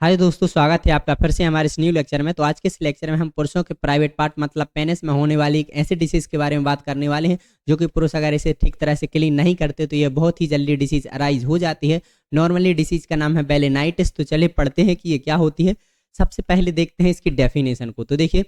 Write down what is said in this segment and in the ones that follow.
हाय दोस्तों, स्वागत है आपका फिर से हमारे इस न्यू लेक्चर में। तो आज के इस लेक्चर में हम पुरुषों के प्राइवेट पार्ट मतलब पेनिस में होने वाली एक ऐसी डिसीज के बारे में बात करने वाले हैं जो कि पुरुष अगर इसे ठीक तरह से क्लीन नहीं करते तो ये बहुत ही जल्दी डिसीज अराइज हो जाती है। नॉर्मली डिसीज का नाम है बेलेनाइटिस। तो चलिए पढ़ते हैं कि ये क्या होती है। सबसे पहले देखते हैं इसकी डेफिनेशन को। तो देखिए,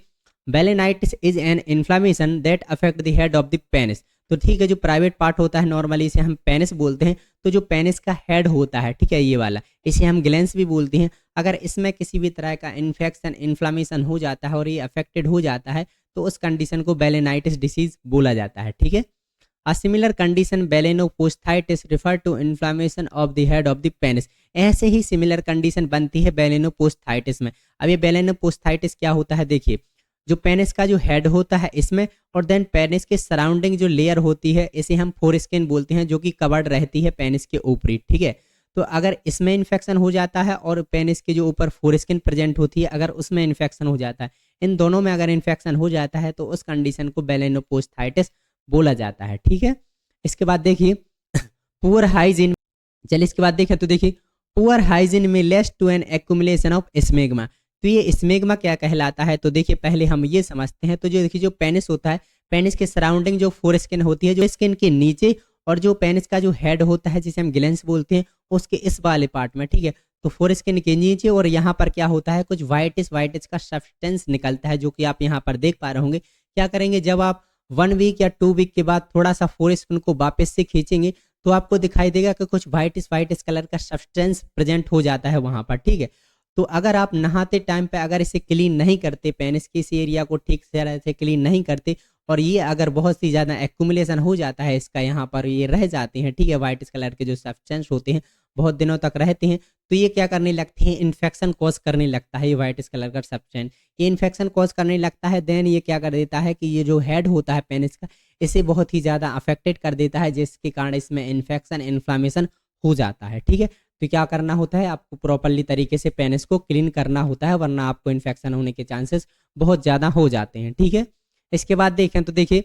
balanitis is an inflammation that affect the head of the penis. तो ठीक है, जो प्राइवेट पार्ट होता है नॉर्मली इसे हम पेनिस बोलते हैं। तो जो पेनिस का हेड होता है, ठीक है, ये वाला, इसे हम ग्लैंस भी बोलते हैं। अगर इसमें किसी भी तरह का इन्फेक्शन इन्फ्लामेशन हो जाता है और ये अफेक्टेड हो जाता है तो उस कंडीशन को बेलेनाइटिस डिसीज बोला जाता है। ठीक है, a similar condition balanoposthitis refer to inflammation of the head of the penis. ऐसे ही सिमिलर कंडीशन बनती है बेलेनोपोस्थाइटिस में। अब ये बेलेनोपोस्थाइटिस क्या होता है, देखिए, जो पेनिस का जो हेड होता है इसमें, और देन पेनिस के सराउंडिंग जो लेयर होती है इसे हम फोरस्किन बोलते हैं, जो कि कवर्ड रहती है पेनिस के ऊपरी। ठीक है, तो अगर इसमें इन्फेक्शन हो जाता है और पेनिस के जो ऊपर फोरस्किन प्रेजेंट होती है अगर उसमें इन्फेक्शन हो जाता है, इन दोनों में अगर इन्फेक्शन हो जाता है तो उस कंडीशन को बेलेनोपोस्थाइटिस बोला जाता है। ठीक है, इसके बाद देखिए पुअर हाइजीन। चलिए इसके बाद देखें तो देखिए, poor hygiene may leads to an accumulation of smegma. तो ये स्मेग्मा क्या कहलाता है, तो देखिए पहले हम ये समझते हैं। तो जो देखिए, जो पेनिस होता है, पेनिस के सराउंडिंग जो फोरस्किन होती है, जो स्किन के नीचे, और जो पेनिस का जो हेड होता है जिसे हम ग्लैंस बोलते हैं, उसके इस वाले पार्ट में, ठीक है, तो फोरस्किन के नीचे और यहाँ पर क्या होता है, कुछ वाइटिस वाइटिस का सब्सटेंस निकलता है, जो कि आप यहाँ पर देख पा रहे होंगे। क्या करेंगे, जब आप 1 वीक या 2 वीक के बाद थोड़ा सा फोरस्किन को वापस से खींचेंगे तो आपको दिखाई देगा कि कुछ वाइटिस वाइटिस कलर का सब्सटेंस प्रेजेंट हो जाता है वहां पर। ठीक है, तो अगर आप नहाते टाइम पे अगर इसे क्लीन नहीं करते, पेनिस के इस एरिया को ठीक से क्लीन नहीं करते, और ये अगर बहुत सी ज़्यादा एक्यूमुलेशन हो जाता है इसका, यहाँ पर ये रह जाते हैं, ठीक है, वाइट कलर के जो सब्सटेंस होते हैं बहुत दिनों तक रहते हैं, तो ये क्या करने लगते हैं, इन्फेक्शन कॉज करने लगता है। ये वाइट कलर का सब्सटेंस ये इन्फेक्शन कॉज करने लगता है। देन ये क्या कर देता है कि ये जो हेड होता है पेनिस का, इसे बहुत ही ज़्यादा अफेक्टेड कर देता है, जिसके कारण इसमें इन्फेक्शन इन्फ्लामेशन हो जाता है। ठीक है, तो क्या करना होता है, आपको प्रॉपरली तरीके से पेनिस को क्लीन करना होता है, वरना आपको इन्फेक्शन होने के चांसेस बहुत ज़्यादा हो जाते हैं। ठीक है, इसके बाद देखें तो देखिए,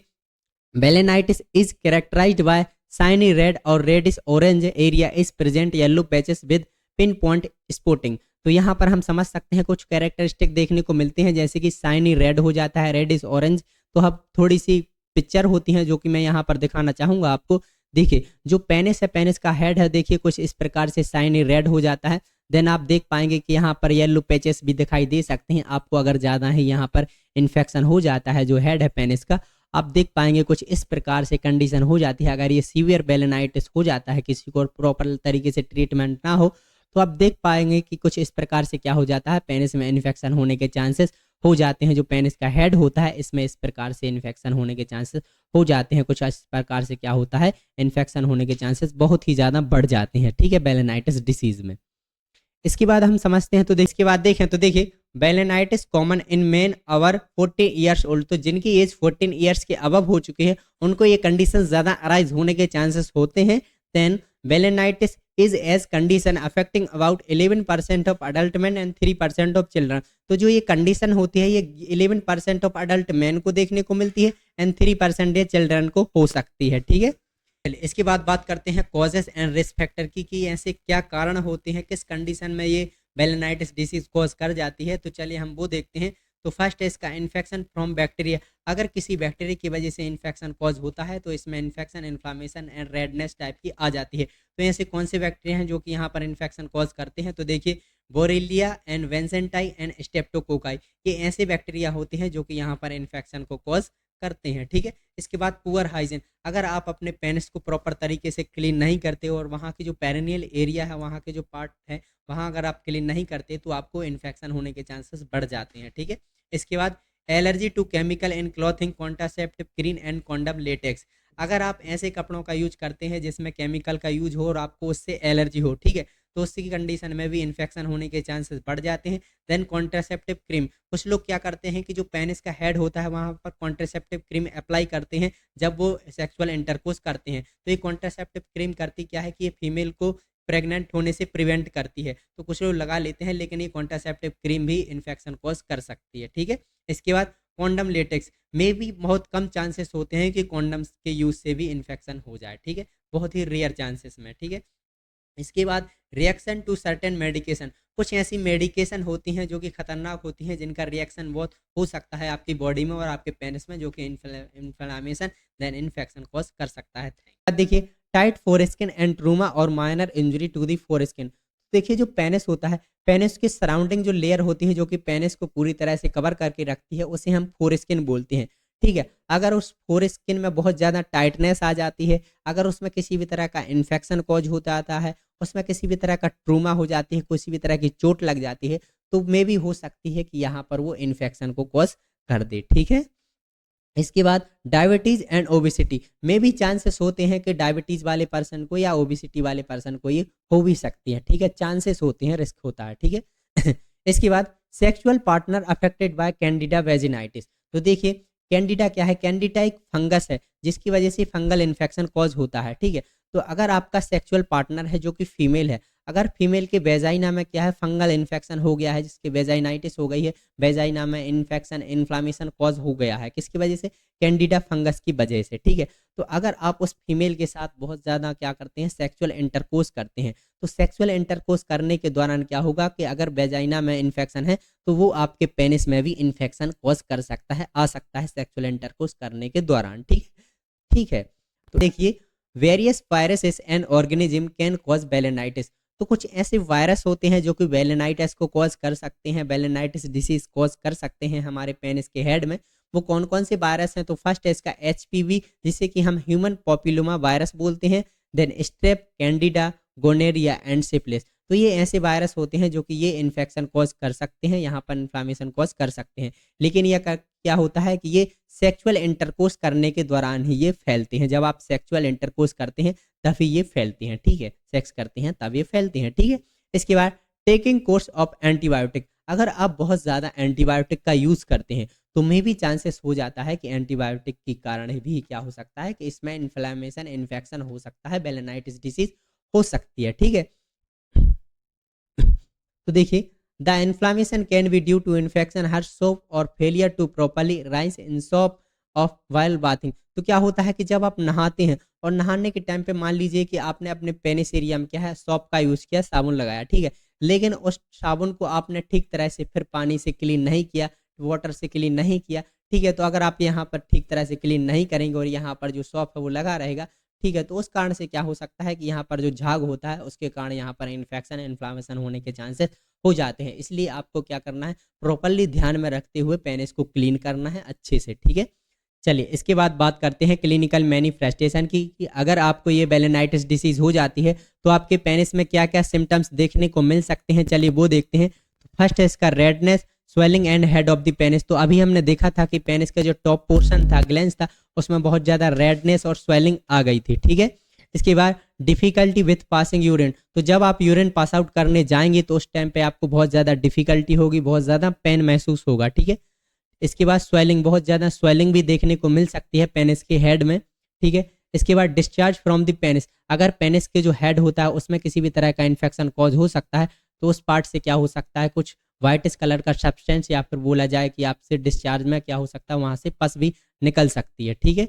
balanitis is characterised by shiny red और reddish orange area is present yellow patches with pinpoint spotting. तो यहाँ पर हम समझ सकते हैं कुछ कैरेक्टरिस्टिक देखने को मिलते हैं, जैसे कि शाइनी रेड हो जाता है, रेडिश ऑरेंज। तो अब थोड़ी सी पिक्चर होती हैं जो कि मैं यहाँ पर दिखाना चाहूँगा आपको। देखिए, जो पेनिस है, पेनिस का हेड है, देखिए कुछ इस प्रकार से शाइनी रेड हो जाता है। देन आप देख पाएंगे कि यहाँ पर येलो पैचेस भी दिखाई दे सकते हैं आपको, अगर ज़्यादा ही यहाँ पर इन्फेक्शन हो जाता है जो हेड है पेनिस का। आप देख पाएंगे कुछ इस प्रकार से कंडीशन हो जाती है। अगर ये सीवियर बेलेनाइटिस हो जाता है किसी को, प्रॉपर तरीके से ट्रीटमेंट ना हो, तो आप देख पाएंगे कि कुछ इस प्रकार से क्या हो जाता है, पेनिस में इन्फेक्शन होने के चांसेस हो जाते हैं। जो पेनिस का हेड होता है इसमें इस प्रकार से इन्फेक्शन होने के चांसेस हो जाते हैं। कुछ इस प्रकार से क्या होता है, इन्फेक्शन होने के चांसेस बहुत ही ज़्यादा बढ़ जाते हैं। ठीक है, बेलेनाइटिस डिसीज में। इसके बाद हम समझते हैं, तो इसके बाद देखें तो देखिए, balanitis common in men over 40 years old. तो जिनकी एज 14 ईयर्स के अबव हो चुके हैं उनको ये कंडीशन ज़्यादा अराइज होने के चांसेस होते हैं। Then balanitis is a condition affecting about 11% of adult man and 3% of children. तो जो ये कंडीशन होती है ये 11% ऑफ अडल्ट मैन को देखने को मिलती है एंड 3% ये चिल्ड्रन को हो सकती है। ठीक है, चलिए इसके बाद बात करते हैं कॉजेस एंड रिस्क फैक्टर की, कि ऐसे क्या कारण होते हैं, किस कंडीशन में ये बेलेनाइटिस डिसीज कॉज कर जाती है। तो चलिए हम वो देखते हैं। तो फर्स्ट है इसका इन्फेक्शन फ्रॉम बैक्टीरिया। अगर किसी बैक्टीरिया की वजह से इन्फेक्शन कॉज होता है तो इसमें infection inflammation and redness type की आ जाती है। तो ऐसे कौन से बैक्टीरिया हैं जो कि यहाँ पर इन्फेक्शन कॉज करते हैं, तो देखिए, बोरेलिया एंड वेंसेंटाई एंड स्टेप्टोकोकाई, ये ऐसे बैक्टीरिया होते हैं जो कि यहाँ पर इन्फेक्शन को कॉज करते हैं। ठीक है, इसके बाद पुअर हाइजीन। अगर आप अपने पेनिस को प्रॉपर तरीके से क्लीन नहीं करते और वहाँ की जो पेरिनियल एरिया है, वहाँ के जो पार्ट है, वहाँ अगर आप क्लीन नहीं करते तो आपको इन्फेक्शन होने के चांसेस बढ़ जाते हैं। ठीक है, इसके बाद allergy to chemical in clothing contraceptive cream and condom latex. अगर आप ऐसे कपड़ों का यूज करते हैं जिसमें केमिकल का यूज हो और आपको उससे एलर्जी हो, ठीक है, तो उसकी कंडीशन में भी इन्फेक्शन होने के चांसेस बढ़ जाते हैं। Then contraceptive cream. कुछ लोग क्या करते हैं कि जो पेनिस का हेड होता है वहाँ पर कॉन्ट्रासेप्टिव क्रीम अप्लाई करते हैं जब वो सेक्सुअल इंटरकोर्स करते हैं। तो ये कॉन्ट्रासेप्टिव क्रीम करती क्या है कि ये फीमेल को प्रेग्नेंट होने से प्रिवेंट करती है। तो कुछ लोग लगा लेते हैं, लेकिन ये कॉन्ट्रासेप्टिव क्रीम भी इन्फेक्शन कॉज कर सकती है। ठीक है, इसके बाद कॉन्डम लेटेक्स में भी बहुत कम चांसेस होते हैं कि कॉन्डम्स के यूज से भी इन्फेक्शन हो जाए। ठीक है, बहुत ही रेयर चांसेस में। ठीक है, इसके बाद रिएक्शन टू सर्टेन मेडिकेशन, कुछ ऐसी मेडिकेशन होती हैं जो कि खतरनाक होती हैं, जिनका रिएक्शन बहुत हो सकता है आपकी बॉडी में और आपके पेनिस में, जो कि इन्फ्लेमेशन देन इन्फेक्शन कॉज कर सकता है। देखिए टाइट फोरस्किन एंड ट्रूमा और minor injury to the foreskin. देखिए जो पेनिस होता है, पेनिस के सराउंडिंग जो लेयर होती है जो कि पेनिस को पूरी तरह से कवर करके रखती है, उसे हम फोरस्किन बोलते हैं। ठीक है, अगर उस फोरस्किन में बहुत ज़्यादा टाइटनेस आ जाती है, अगर उसमें किसी भी तरह का इन्फेक्शन कॉज होता आता है, उसमें किसी भी तरह का ट्रूमा हो जाती है, किसी भी तरह की चोट लग जाती है, तो मे भी हो सकती है कि यहाँ पर वो इन्फेक्शन को कॉज कर दे। ठीक है, इसके बाद डायबिटीज एंड ओबिसिटी में भी चांसेस होते हैं कि डायबिटीज वाले पर्सन को या ओबिसिटी वाले पर्सन को ये हो भी सकती है। ठीक है, चांसेस होते हैं, रिस्क होता है। ठीक है इसके बाद sexual partner affected by Candida vaginitis. तो देखिए कैंडिडा क्या है, कैंडिडा एक फंगस है जिसकी वजह से फंगल इन्फेक्शन कॉज होता है। ठीक है, तो अगर आपका सेक्सुअल पार्टनर है जो कि फीमेल है, अगर फीमेल के वेजाइना में क्या है फंगल इन्फेक्शन हो गया है, जिसके वेजाइनाइटिस हो गई है, वेजाइना में इन्फेक्शन इन्फ्लामेशन कॉज हो गया है, किसकी वजह से, कैंडिडा फंगस की वजह से। ठीक है, तो अगर आप उस फीमेल के साथ बहुत ज़्यादा क्या करते हैं, सेक्सुअल इंटरकोर्स करते हैं, तो सेक्सुअल इंटरकोर्स करने के दौरान क्या होगा कि अगर वेजाइना में इन्फेक्शन है तो वो आपके पेनिस में भी इन्फेक्शन कॉज कर सकता है, आ सकता है सेक्सुअल इंटरकोर्स करने के दौरान। ठीक है, तो देखिए various viruses and organism can cause balanitis. तो कुछ ऐसे वायरस होते हैं जो कि बेलेनाइटिस को कॉज कर सकते हैं, बेलेनाइटिस डिसीज कॉज कर सकते हैं हमारे पेनिस के हेड में। वो कौन कौन से वायरस हैं, तो फर्स्ट है इसका HPV, जिसे कि हम ह्यूमन पॉपुलोमा वायरस बोलते हैं। Then strep, candida, gonorrhoea and syphilis. तो ये ऐसे वायरस होते हैं जो कि ये इन्फेक्शन कॉज कर सकते हैं, यहाँ पर इन्फ्लामेशन कॉज कर सकते हैं। लेकिन यह क्या होता है कि ये सेक्सुअल इंटरकोर्स करने के दौरान ही ये फैलते हैं। जब आप सेक्सुअल इंटरकोर्स करते हैं तभी ये फैलते हैं। ठीक है, सेक्स करते हैं तब ये फैलते हैं। ठीक है, इसके बाद टेकिंग कोर्स ऑफ एंटीबायोटिक। अगर आप बहुत ज़्यादा एंटीबायोटिक का यूज़ करते हैं तो में भी चांसेस हो जाता है कि एंटीबायोटिक के कारण भी क्या हो सकता है कि इसमें इन्फ्लेमेशन इन्फेक्शन हो सकता है, बेलेनाइटिस डिसीज हो सकती है। ठीक है, तो देखिए the inflammation can be due to infection harsh soap और failure to properly rinse in soap off while bathing. तो क्या होता है कि जब आप नहाते हैं और नहाने के टाइम पे मान लीजिए कि आपने अपने पेनिस एरिया में क्या है सॉप का यूज़ किया, साबुन लगाया। ठीक है, लेकिन उस साबुन को आपने ठीक तरह से फिर पानी से क्लीन नहीं किया, वाटर से क्लीन नहीं किया। ठीक है, तो अगर आप यहाँ पर ठीक तरह से क्लीन नहीं करेंगे और यहाँ पर जो सॉप है वो लगा रहेगा, ठीक है, तो उस कारण से क्या हो सकता है कि यहाँ पर जो झाग होता है उसके कारण यहाँ पर इन्फेक्शन इन्फ्लामेशन होने के चांसेस हो जाते हैं। इसलिए आपको क्या करना है, प्रॉपरली ध्यान में रखते हुए पेनिस को क्लीन करना है अच्छे से। ठीक है, चलिए इसके बाद बात करते हैं क्लिनिकल मैनिफेस्टेशन की, कि अगर आपको ये बेलेनाइटिस डिसीज हो जाती है तो आपके पेनिस में क्या क्या सिम्टम्स देखने को मिल सकते हैं। चलिए वो देखते हैं। तो फर्स्ट है इसका redness, swelling and head of the penis. तो अभी हमने देखा था कि पेनिस का जो टॉप पोर्शन था, ग्लैंस था, उसमें बहुत ज़्यादा रेडनेस और स्वेलिंग आ गई थी। ठीक है, इसके बाद डिफिकल्टी विथ पासिंग यूरिन। तो जब आप यूरिन पास आउट करने जाएंगे तो उस टाइम पे आपको बहुत ज़्यादा डिफिकल्टी होगी, बहुत ज़्यादा पेन महसूस होगा। ठीक है, इसके बाद स्वेलिंग, बहुत ज़्यादा स्वेलिंग भी देखने को मिल सकती है पेनिस के हेड में। ठीक है, इसके बाद डिस्चार्ज फ्रॉम द पेनिस। अगर पेनिस के जो हेड होता है उसमें किसी भी तरह का इन्फेक्शन कॉज हो सकता है तो उस पार्ट से क्या हो सकता है, कुछ वाइटिस कलर का सब्सटेंस, या फिर बोला जाए कि आपसे डिस्चार्ज में क्या हो सकता है, वहाँ से पस भी निकल सकती है। ठीक है,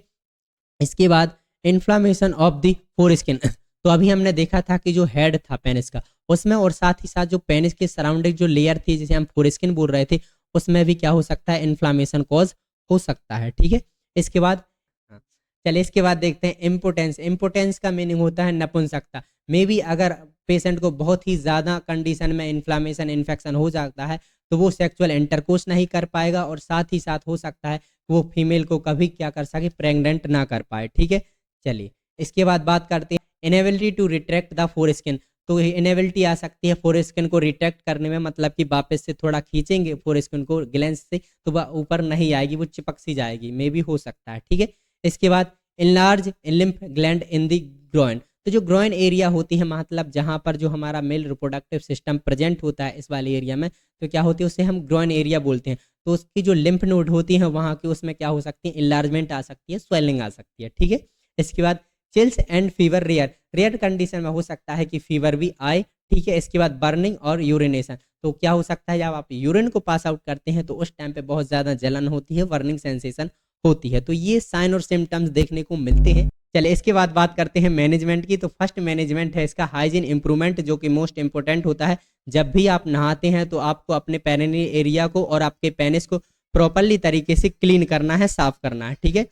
इसके बाद इन्फ्लामेशन ऑफ द फोरस्किन। तो अभी हमने देखा था कि जो हेड था पेनिस का उसमें, और साथ ही साथ जो पेनिस के सराउंडिंग जो लेयर थी जिसे हम फोरस्किन बोल रहे थे, उसमें भी क्या हो सकता है, इन्फ्लामेशन कॉज हो सकता है। ठीक है, इसके बाद चलिए इसके बाद देखते हैं इम्पोटेंस। इम्पोटेंस का मीनिंग होता है नपुंसकता। मे बी अगर पेशेंट को बहुत ही ज़्यादा कंडीशन में इन्फ्लामेशन इन्फेक्शन हो जाता है तो वो सेक्सुअल इंटरकोर्स नहीं कर पाएगा, और साथ ही साथ हो सकता है वो फीमेल को कभी क्या कर सके, प्रेग्नेंट ना कर पाए। ठीक है, चलिए इसके बाद बात करते हैं inability to retract the foreskin. तो इनेबिलिटी आ सकती है फोरस्किन को रिट्रैक्ट करने में, मतलब कि वापस से थोड़ा खींचेंगे फोरस्किन को ग्लैंस से तो वह ऊपर नहीं आएगी, वो चिपक सी जाएगी, मे भी हो सकता है। ठीक है, इसके बाद enlarge lymph gland in the groin. तो जो ग्रोइन एरिया होती है, मतलब जहाँ पर जो हमारा मेल रिप्रोडक्टिव सिस्टम प्रेजेंट होता है इस वाले एरिया में, तो क्या होती है उसे हम ग्रोइन एरिया बोलते हैं। तो उसकी जो लिम्फ नोड होती है वहाँ की, उसमें क्या हो सकती है, इनलार्जमेंट आ सकती है, स्वेलिंग आ सकती है। ठीक है, इसके बाद chills and fever, rare rare condition में हो सकता है कि फीवर भी आए। ठीक है, इसके बाद बर्निंग और यूरिनेशन। तो क्या हो सकता है, जब आप यूरिन को पास आउट करते हैं तो उस टाइम पे बहुत ज़्यादा जलन होती है, बर्निंग सेंसेशन होती है। तो ये साइन और सिम्टम्स देखने को मिलते हैं चलिए इसके बाद बात करते हैं मैनेजमेंट की। तो फर्स्ट मैनेजमेंट है इसका हाइजीन इंप्रूवमेंट, जो कि मोस्ट इंपॉर्टेंट होता है। जब भी आप नहाते हैं तो आपको अपने पेरिनेल एरिया को और आपके पेनिस को प्रॉपरली तरीके से क्लीन करना है, साफ करना है, ठीक है।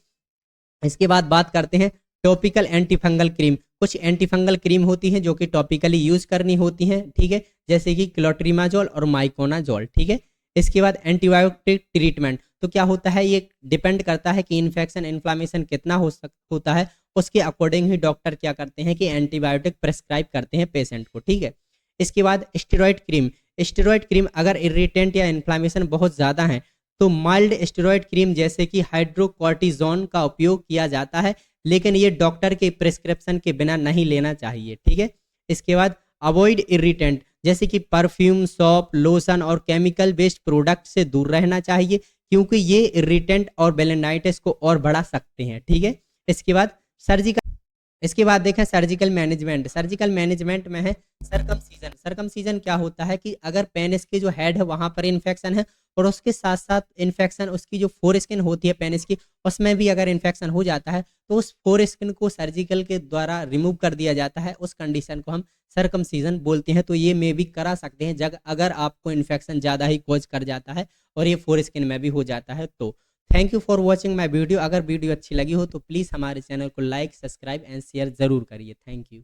इसके बाद बात करते हैं टॉपिकल एंटीफंगल क्रीम। कुछ एंटीफंगल क्रीम होती हैं जो कि टॉपिकली यूज करनी होती हैं, ठीक है, जैसे कि क्लोट्रिमाजोल और माइकोनाजोल, ठीक है। इसके बाद एंटीबायोटिक ट्रीटमेंट। तो क्या होता है, ये डिपेंड करता है कि इन्फेक्शन इन्फ्लामेशन कितना होता है, उसके अकॉर्डिंग ही डॉक्टर क्या करते हैं कि एंटीबायोटिक प्रेस्क्राइब करते हैं पेशेंट को, ठीक है। इसके बाद स्टेरॉयड क्रीम। स्टेरॉयड क्रीम अगर इरिटेंट या इन्फ्लामेशन बहुत ज़्यादा है तो माइल्ड स्टेरॉयड क्रीम जैसे कि हाइड्रोकॉर्टिजोन का उपयोग किया जाता है, लेकिन ये डॉक्टर के प्रिस्क्रिप्शन के बिना नहीं लेना चाहिए, ठीक है। इसके बाद अवॉइड इरिटेंट, जैसे कि परफ्यूम, सॉप, लोशन और केमिकल बेस्ड प्रोडक्ट से दूर रहना चाहिए, क्योंकि ये इरिटेंट और बेलेनाइटिस को और बढ़ा सकते हैं, ठीक है। इसके बाद सर्जिकल इसके बाद देखें सर्जिकल मैनेजमेंट। सर्जिकल मैनेजमेंट में है सरकमसीजन। सरकमसीजन क्या होता है कि अगर पेनिस के जो हेड है वहां पर इन्फेक्शन है और उसके साथ साथ इन्फेक्शन उसकी जो फोर स्किन होती है पेनिस की, उसमें भी अगर इन्फेक्शन हो जाता है तो उस फोर स्किन को सर्जिकल के द्वारा रिमूव कर दिया जाता है। उस कंडीशन को हम सरकमसीजन बोलते हैं। तो ये में भी करा सकते हैं जब अगर आपको इन्फेक्शन ज़्यादा ही कॉज कर जाता है और ये फोर स्किन में भी हो जाता है। तो thank you for watching my video. अगर वीडियो अच्छी लगी हो तो प्लीज़ हमारे चैनल को लाइक, सब्सक्राइब एंड शेयर ज़रूर करिए। Thank you.